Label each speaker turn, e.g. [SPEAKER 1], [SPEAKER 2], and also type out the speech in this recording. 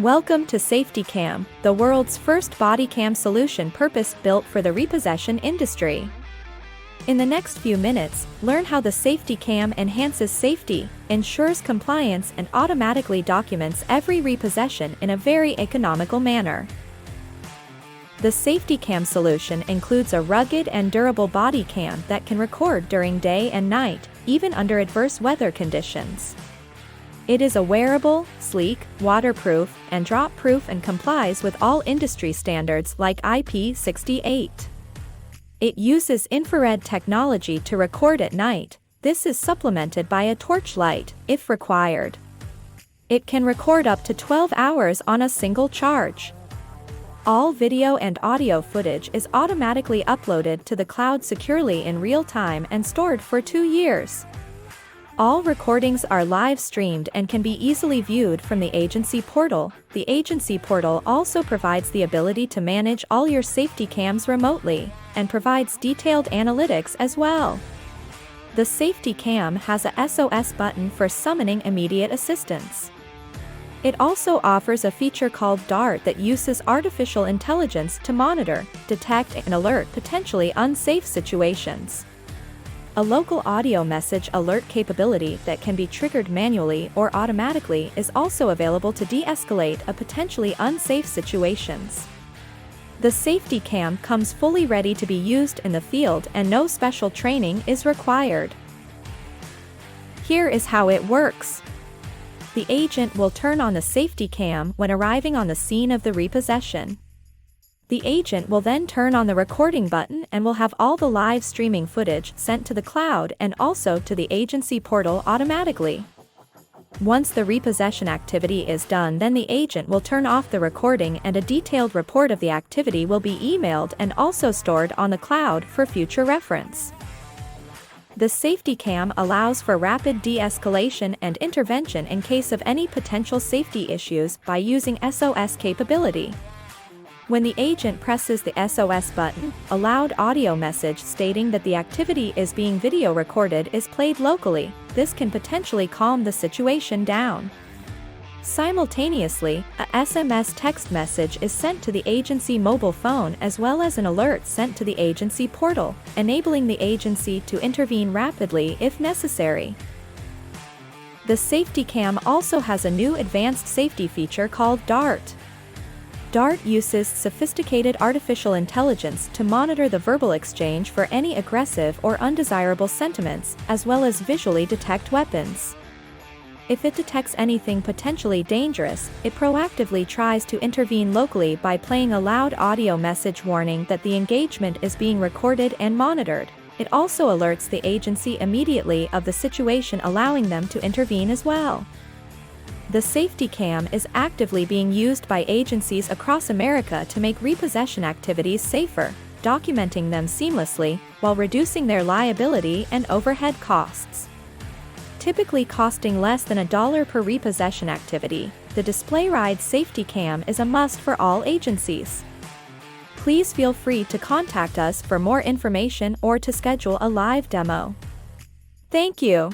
[SPEAKER 1] Welcome to SafetyCam, the world's first body cam solution purpose-built for the repossession industry. In the next few minutes, learn how the SafetyCam enhances safety, ensures compliance, and automatically documents every repossession in a very economical manner. The SafetyCam solution includes a rugged and durable body cam that can record during day and night, even under adverse weather conditions. It is a wearable, sleek, waterproof, and drop-proof and complies with all industry standards like IP68. It uses infrared technology to record at night. This is supplemented by a torch light, if required. It can record up to 12 hours on a single charge. All video and audio footage is automatically uploaded to the cloud securely in real time and stored for 2 years. All recordings are live streamed and can be easily viewed from the agency portal. The agency portal also provides the ability to manage all your safety cams remotely, and provides detailed analytics as well. The safety cam has a SOS button for summoning immediate assistance. It also offers a feature called DART that uses artificial intelligence to monitor, detect, and alert potentially unsafe situations. A local audio message alert capability that can be triggered manually or automatically is also available to de-escalate a potentially unsafe situations. The SafetyCam comes fully ready to be used in the field and no special training is required. Here is how it works. The agent will turn on the SafetyCam when arriving on the scene of the repossession. The agent will then turn on the recording button and will have all the live streaming footage sent to the cloud and also to the agency portal automatically. Once the repossession activity is done, then the agent will turn off the recording and a detailed report of the activity will be emailed and also stored on the cloud for future reference. The SafetyCam allows for rapid de-escalation and intervention in case of any potential safety issues by using SOS capability. When the agent presses the SOS button, a loud audio message stating that the activity is being video recorded is played locally. This can potentially calm the situation down. Simultaneously, a SMS text message is sent to the agency mobile phone as well as an alert sent to the agency portal, enabling the agency to intervene rapidly if necessary. The SafetyCam also has a new advanced safety feature called DART. DART uses sophisticated artificial intelligence to monitor the verbal exchange for any aggressive or undesirable sentiments, as well as visually detect weapons. If it detects anything potentially dangerous, it proactively tries to intervene locally by playing a loud audio message warning that the engagement is being recorded and monitored. It also alerts the agency immediately of the situation, allowing them to intervene as well. The SafetyCam is actively being used by agencies across America to make repossession activities safer, documenting them seamlessly, while reducing their liability and overhead costs. Typically costing less than $1 per repossession activity, the DisplayRide SafetyCam is a must for all agencies. Please feel free to contact us for more information or to schedule a live demo. Thank you.